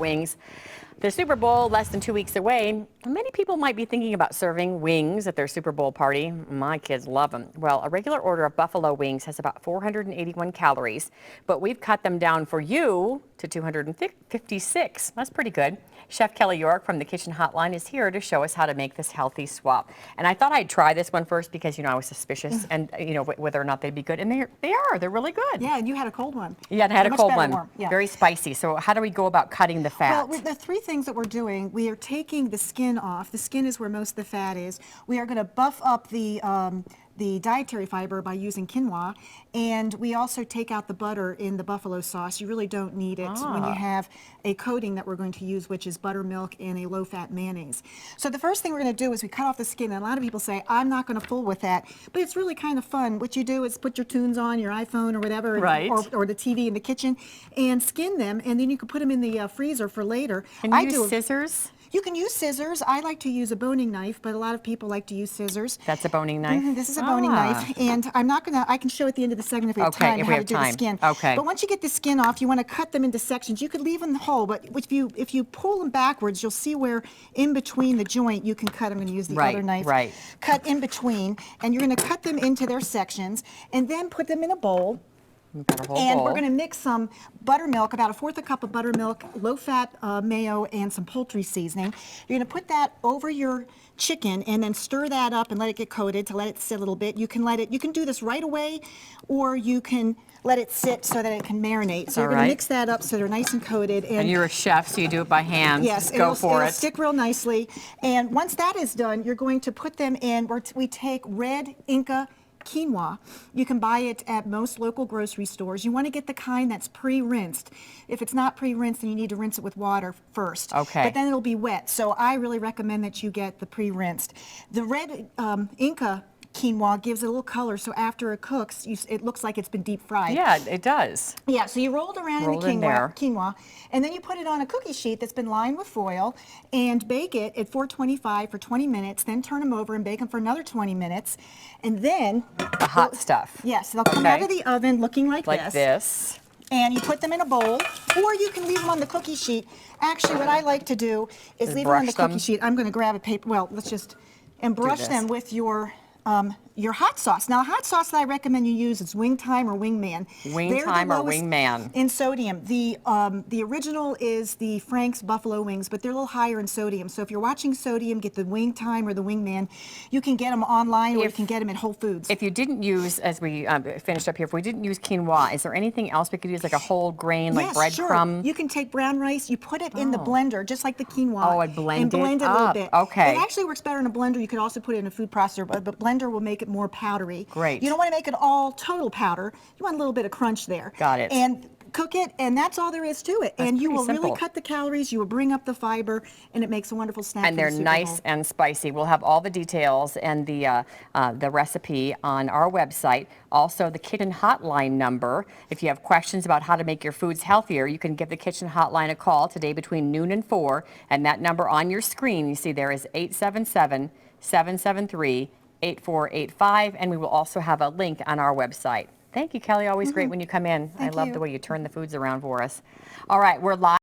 wings. The Super Bowl less than 2 weeks away. Many people might be thinking about serving wings at their Super Bowl party. My kids love them. Well, a regular order of buffalo wings has about 481 calories, but we've cut them down for you to 256. That's pretty good. Chef Kelly Yorke from the Kitchen Hotline is here to show us how to make this healthy swap. And I thought I'd try this one first because, I was suspicious and, whether or not they'd be good. And they're really good. Yeah, and you had a cold one. Yeah, and I had a cold one. Yeah. Very spicy. So how do we go about cutting the fat? Well, the three things that we're doing, we are taking the skin off. The skin is where most of the fat is. We are going to buff up the dietary fiber by using quinoa, and we also take out the butter in the buffalo sauce. You really don't need it when you have a coating that we're going to use, which is buttermilk and a low-fat mayonnaise. So the first thing we're going to do is we cut off the skin, and a lot of people say, I'm not going to fool with that, but it's really kind of fun. What you do is put your tunes on, your iPhone or whatever, right. or the TV in the kitchen, and skin them, and then you can put them in the freezer for later. Can you use scissors? You can use scissors. I like to use a boning knife, but a lot of people like to use scissors. That's a boning knife? This is a boning knife, and I'm not going to, I can show at the end of the segment if we have time how to do the skin. Okay. But once you get the skin off, you want to cut them into sections. You could leave them whole, but if you pull them backwards, you'll see where in between the joint you can cut. I'm going to use the other knife. Right. Cut in between, and you're going to cut them into their sections, and then put them in a bowl. And we're going to mix some buttermilk, about 1/4 cup of buttermilk, low-fat mayo, and some poultry seasoning. You're going to put that over your chicken and then stir that up and let it get coated to let it sit a little bit. You can do this right away, or you can let it sit so that it can marinate. So you're going to mix that up so they're nice and coated. And you're a chef, so you do it by hand. Yes, go for it. It'll stick real nicely. And once that is done, you're going to put them in. We take red Inca quinoa. You can buy it at most local grocery stores. You want to get the kind that's pre-rinsed. If it's not pre-rinsed, then you need to rinse it with water first. Okay. But then it'll be wet. So I really recommend that you get the pre-rinsed. The red Inca quinoa gives it a little color, so after it cooks, it looks like it's been deep fried. Yeah, it does. Yeah, so you roll it around in the quinoa, and then you put it on a cookie sheet that's been lined with foil and bake it at 425 for 20 minutes, then turn them over and bake them for another 20 minutes, and then the hot stuff. Yes, they'll come out of the oven looking like this. And you put them in a bowl, or you can leave them on the cookie sheet. Actually, what I like to do is leave them on the cookie sheet. I'm going to grab a paper, and brush them with your hot sauce. Now, the hot sauce that I recommend you use is Wing Time or Wingman. Wing Time or Wingman. In sodium. The original is the Frank's Buffalo Wings, but they're a little higher in sodium. So if you're watching sodium, get the Wing Time or the Wingman. You can get them online, or you can get them at Whole Foods. If you didn't use, as we finished up here, if we didn't use quinoa, is there anything else we could use, like a whole grain, like breadcrumb? Sure. You can take brown rice, you put it in the blender, just like the quinoa. Oh, and blend it a little bit. Okay. It actually works better in a blender. You could also put it in a food processor, but blender will make it more powdery. Great. You don't want to make it all total powder. You want a little bit of crunch there. Got it. And cook it, and that's all there is to it. And you will really cut the calories, you will bring up the fiber, and it makes a wonderful snack. And they're nice and spicy. We'll have all the details and the recipe on our website. Also, the Kitchen Hotline number. If you have questions about how to make your foods healthier, you can give the Kitchen Hotline a call today between noon and 4. And that number on your screen, you see there is 877-773-8485, and we will also have a link on our website. Thank you, Kelly. Always great when you come in. I love the way you turn the foods around for us. All right, we're live.